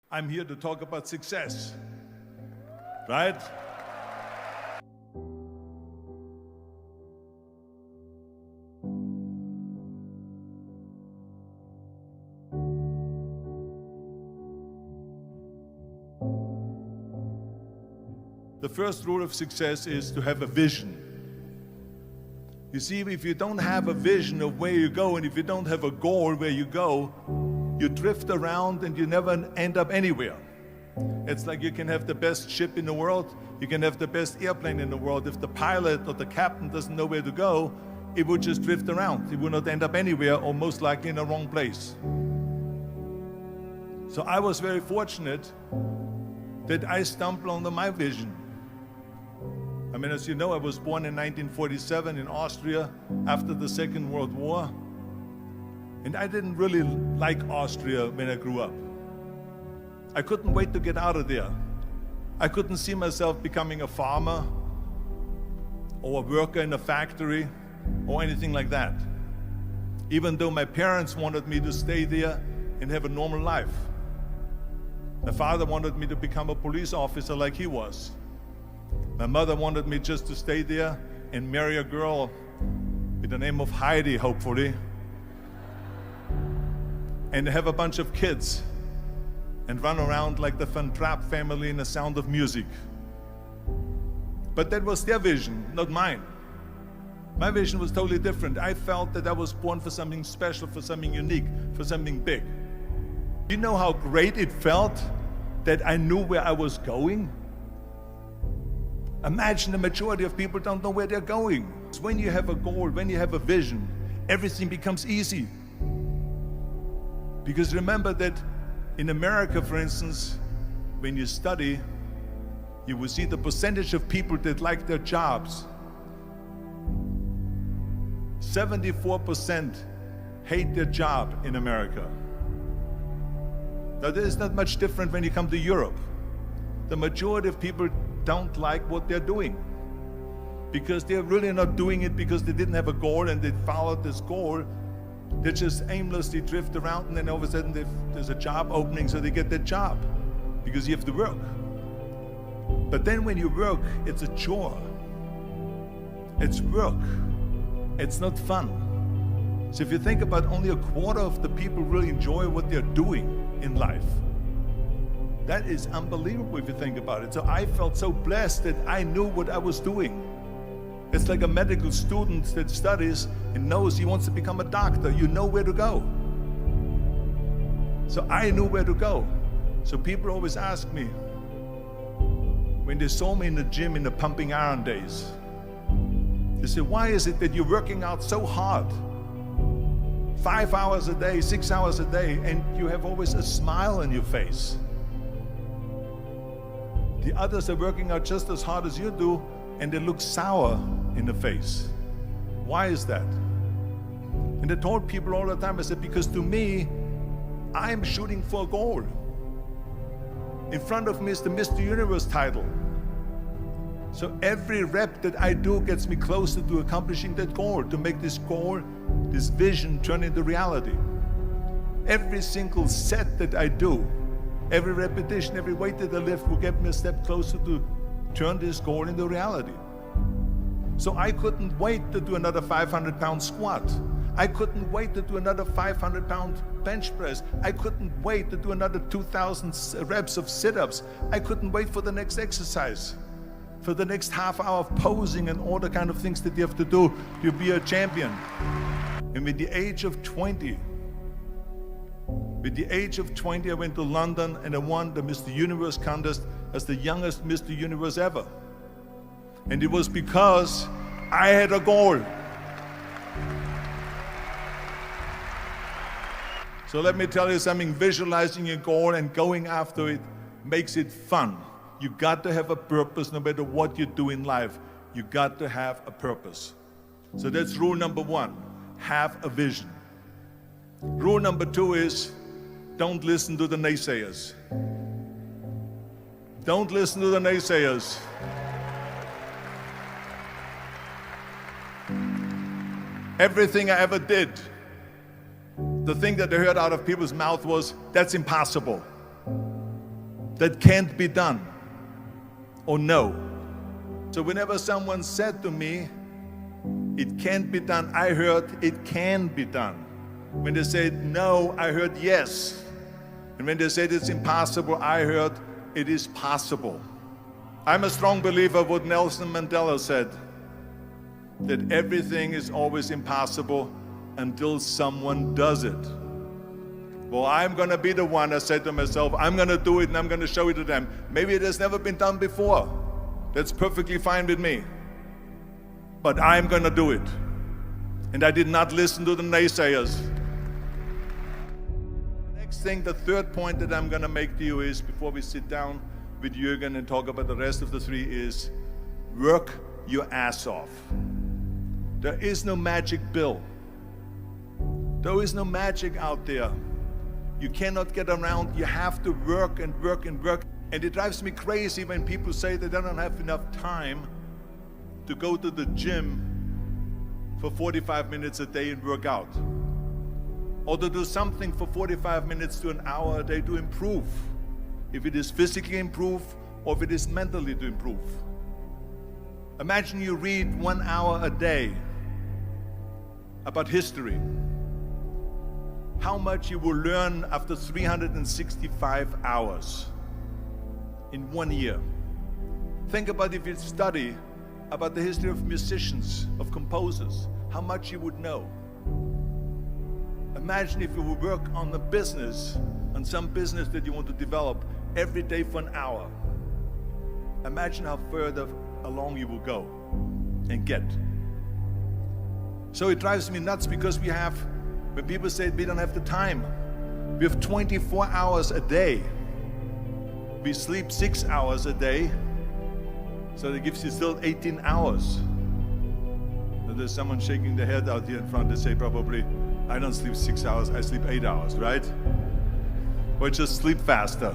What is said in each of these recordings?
I'm here to talk about success, right? The first rule of success is to have a vision. You see, if you don't have a vision of where you go, and if you don't have a goal where you go, you drift around and you never end up anywhere. It's like you can have the best ship in the world, you can have the best airplane in the world. If the pilot or the captain doesn't know where to go, it would just drift around. It would not end up anywhere, or most likely in the wrong place. So I was very fortunate that I stumbled onto my vision. I mean, as you know, I was born in 1947 in Austria after the Second World War. And I didn't really like Austria when I grew up. I couldn't wait to get out of there. I couldn't see myself becoming a farmer or a worker in a factory or anything like that, even though my parents wanted me to stay there and have a normal life. My father wanted me to become a police officer like he was. My mother wanted me just to stay there and marry a girl with the name of Heidi, hopefully, and have a bunch of kids and run around like the Van Trapp family in The Sound of Music. But that was their vision, not mine. My vision was totally different. I felt that I was born for something special, for something unique, for something big. Do you know how great it felt that I knew where I was going? Imagine the majority of people don't know where they're going. When you have a goal, when you have a vision, everything becomes easy. Because remember that in America, for instance, when you study, you will see the percentage of people that like their jobs. 74% hate their job in America. Now, there is not much different when you come to Europe. The majority of people don't like what they're doing because they're really not doing it because they didn't have a goal and they followed this goal. They just aimlessly drift around, and then all of a sudden there's a job opening, so they get that job because you have to work. But then when you work, it's a chore. It's work. It's not fun. So if you think about, only a quarter of the people really enjoy what they're doing in life. That is unbelievable if you think about it. So I felt so blessed that I knew what I was doing. It's like a medical student that studies and knows he wants to become a doctor. You know where to go. So I knew where to go. So people always ask me, when they saw me in the gym in the pumping iron days, they say, why is it that you're working out so hard? 5 hours a day, 6 hours a day, and you have always a smile on your face. The others are working out just as hard as you do, and they look sour in the face. Why is that? And I told people all the time, I said, because to me, I'm shooting for a goal. In front of me is the Mr. Universe title. So every rep that I do gets me closer to accomplishing that goal, to make this goal, this vision, turn into reality. Every single set that I do, every repetition, every weight that I lift will get me a step closer to turn this goal into reality. So I couldn't wait to do another 500-pound squat. I couldn't wait to do another 500-pound bench press. I couldn't wait to do another 2,000 reps of sit-ups. I couldn't wait for the next exercise, for the next half hour of posing and all the kind of things that you have to do to be a champion. And with the age of 20, I went to London and I won the Mr. Universe contest as the youngest Mr. Universe ever. And it was because I had a goal. So let me tell you something, visualizing your goal and going after it makes it fun. You got to have a purpose no matter what you do in life. You got to have a purpose. So that's rule number one, have a vision. Rule number two is, don't listen to the naysayers. Don't listen to the naysayers. Everything I ever did, the thing that I heard out of people's mouth was, that's impossible. that can't be done or no. So whenever someone said to me, it can't be done, I heard it can be done. When they said no, I heard yes. And when they said it's impossible, I heard it is possible. I'm a strong believer of what Nelson Mandela said, that everything is always impossible until someone does it. Well, I'm going to be the one, I said to myself, I'm going to do it and I'm going to show it to them. Maybe it has never been done before. That's perfectly fine with me. But I'm going to do it. And I did not listen to the naysayers. The next thing, the third point that I'm going to make to you is, before we sit down with Jürgen and talk about the rest of the three, is work your ass off. There is no magic pill. There is no magic out there. You cannot get around. You have to work and work and work. And it drives me crazy when people say that they don't have enough time to go to the gym for 45 minutes a day and work out, or to do something for 45 minutes to an hour a day to improve, if it is physically improve or if it is mentally to improve. Imagine you read 1 hour a day about history. How much you will learn after 365 hours in 1 year. Think about if you study about the history of musicians, of composers, how much you would know. Imagine if you would work on a business, on some business that you want to develop every day for an hour. Imagine how further along you will go and get. So it drives me nuts because when people say we don't have the time, we have 24 hours a day. We sleep 6 hours a day, so that gives you still 18 hours. Now there's someone shaking their head out here in front. They say probably, I don't sleep 6 hours, I sleep 8 hours, right? Or just sleep faster.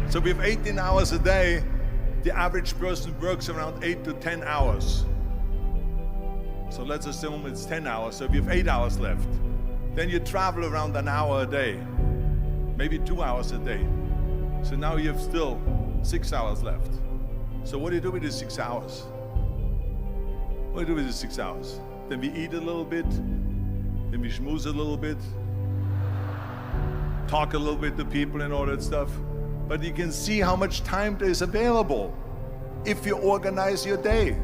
So we have 18 hours a day. The average person works around 8 to 10 hours. So let's assume it's 10 hours, so we have 8 hours left. Then you travel around an hour a day, maybe 2 hours a day. So now you have still 6 hours left. So what do you do with these 6 hours? What do you do with these 6 hours? Then we eat a little bit, then we schmooze a little bit, talk a little bit to people and all that stuff. But you can see how much time there is available if you organize your day.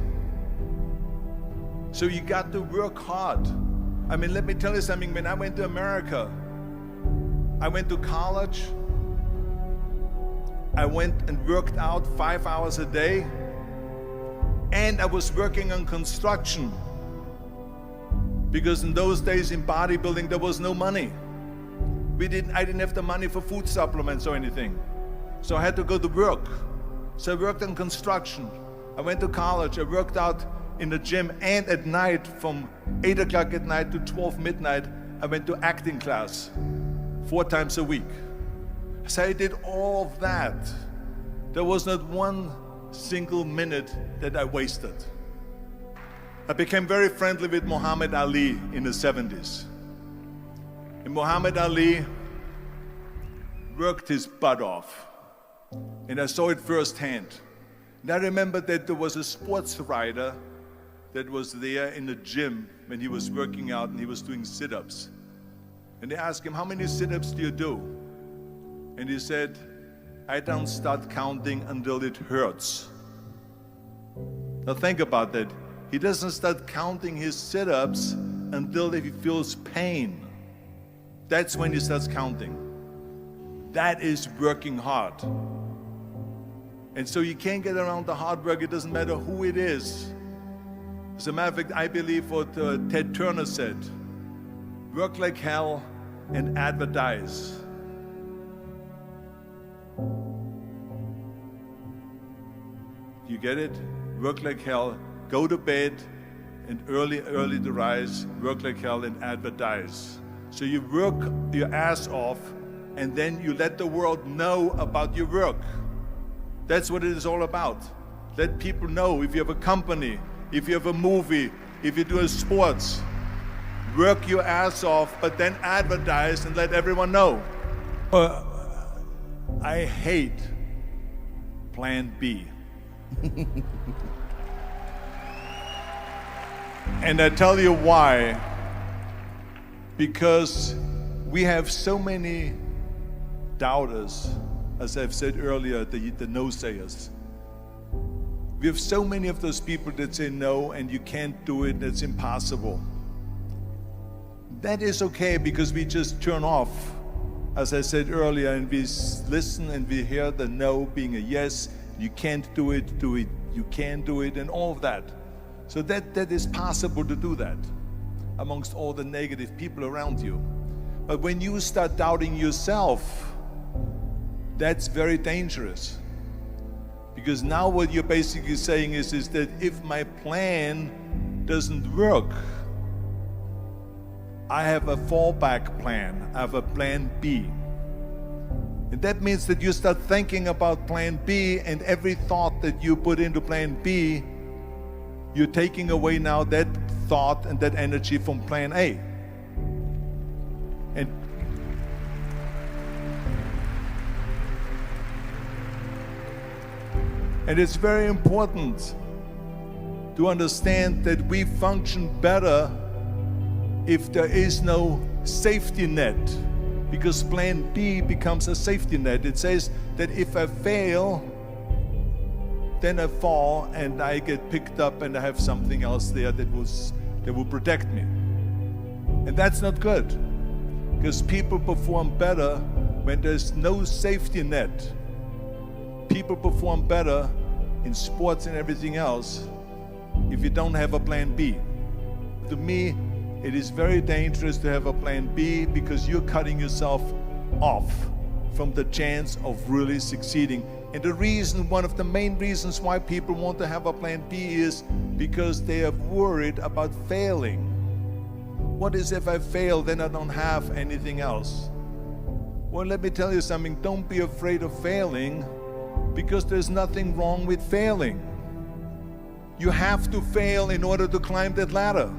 So you got to work hard. I mean, let me tell you something. When I went to America, I went to college. I went and worked out 5 hours a day. And I was working on construction. Because in those days in bodybuilding, there was no money. I didn't have the money for food supplements or anything. So I had to go to work. So I worked on construction. I went to college. I worked out in the gym, and at night from 8 o'clock at night to 12 midnight, I went to acting class 4 times a week. So I did all of that. There was not one single minute that I wasted. I became very friendly with Muhammad Ali in the 70s. And Muhammad Ali worked his butt off. And I saw it firsthand. And I remember that there was a sports writer that was there in the gym when he was working out and he was doing sit-ups. And they asked him, how many sit-ups do you do? And he said, I don't start counting until it hurts. Now think about that. He doesn't start counting his sit-ups until he feels pain. That's when he starts counting. That is working hard. And so you can't get around the hard work. It doesn't matter who it is. As a matter of fact, I believe what Ted Turner said, work like hell and advertise. You get it? Work like hell, go to bed, and early to rise, work like hell and advertise. So you work your ass off, and then you let the world know about your work. That's what it is all about. Let people know. If you have a company, if you have a movie, if you do a sports, work your ass off, but then advertise and let everyone know. I hate plan B. And I tell you why. Because we have so many doubters, as I've said earlier, the no-sayers. We have so many of those people that say no and you can't do it, it's impossible. That is okay because we just turn off, as I said earlier, and we listen and we hear the no being a yes. You can't do it, you can do it, and all of that. So that is possible to do that amongst all the negative people around you. But when you start doubting yourself, that's very dangerous. Because now what you're basically saying is that if my plan doesn't work, I have a fallback plan, I have a plan B. And that means that you start thinking about plan B, and every thought that you put into plan B, you're taking away now that thought and that energy from plan A. And it's very important to understand that we function better if there is no safety net, because plan B becomes a safety net. It says that if I fail, then I fall and I get picked up and I have something else there that will protect me. And that's not good, because people perform better when there's no safety net. People perform better in sports and everything else if you don't have a plan B. To me, it is very dangerous to have a plan B, because you're cutting yourself off from the chance of really succeeding. And the reason, one of the main reasons why people want to have a plan B is because they are worried about failing. What is if I fail, then I don't have anything else? Well, let me tell you something. Don't be afraid of failing, because there's nothing wrong with failing. You have to fail in order to climb that ladder.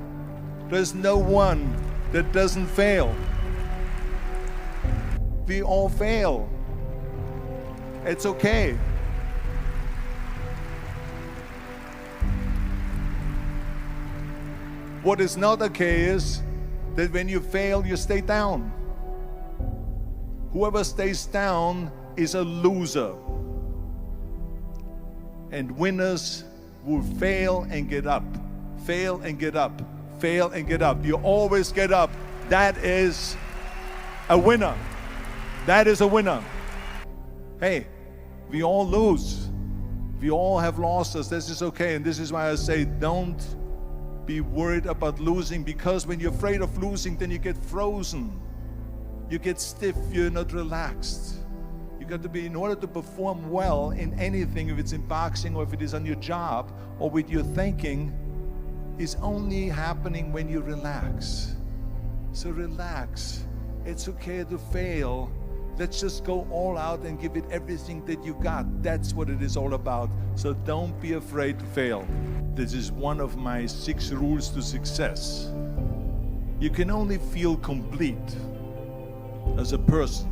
There's no one that doesn't fail. We all fail. It's okay. What is not okay is that when you fail, you stay down. Whoever stays down is a loser. And winners will fail and get up, fail and get up, fail and get up. You always get up. That is a winner. That is a winner. Hey, we all lose. We all have losses. This is okay. And this is why I say don't be worried about losing, because when you're afraid of losing, then you get frozen. You get stiff. You're not relaxed. You got to be, in order to perform well in anything, if it's in boxing or if it is on your job or with your thinking, is only happening when you relax. So relax. It's okay to fail. Let's just go all out and give it everything that you got. That's what it is all about. So don't be afraid to fail. This is one of my 6 rules to success. You can only feel complete as a person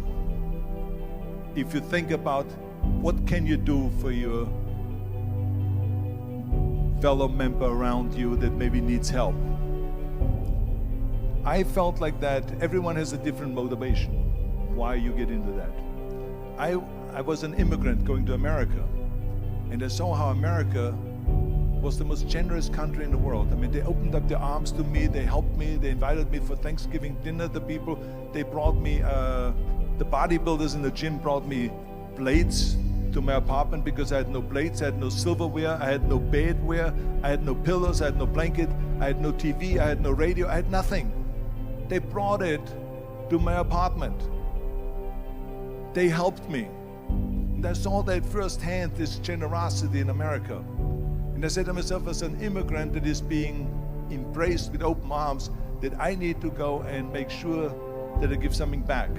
if you think about what can you do for your fellow member around you that maybe needs help. I felt like that. Everyone has a different motivation why you get into that. I was an immigrant going to America, and I saw how America was the most generous country in the world. I mean, they opened up their arms to me, they helped me, they invited me for Thanksgiving dinner. The people, they brought me, the bodybuilders in the gym brought me plates to my apartment because I had no plates, I had no silverware, I had no bedware, I had no pillows, I had no blanket, I had no TV, I had no radio, I had nothing. They brought it to my apartment. They helped me. And I saw that firsthand, this generosity in America. And I said to myself, as an immigrant that is being embraced with open arms, that I need to go and make sure that I give something back.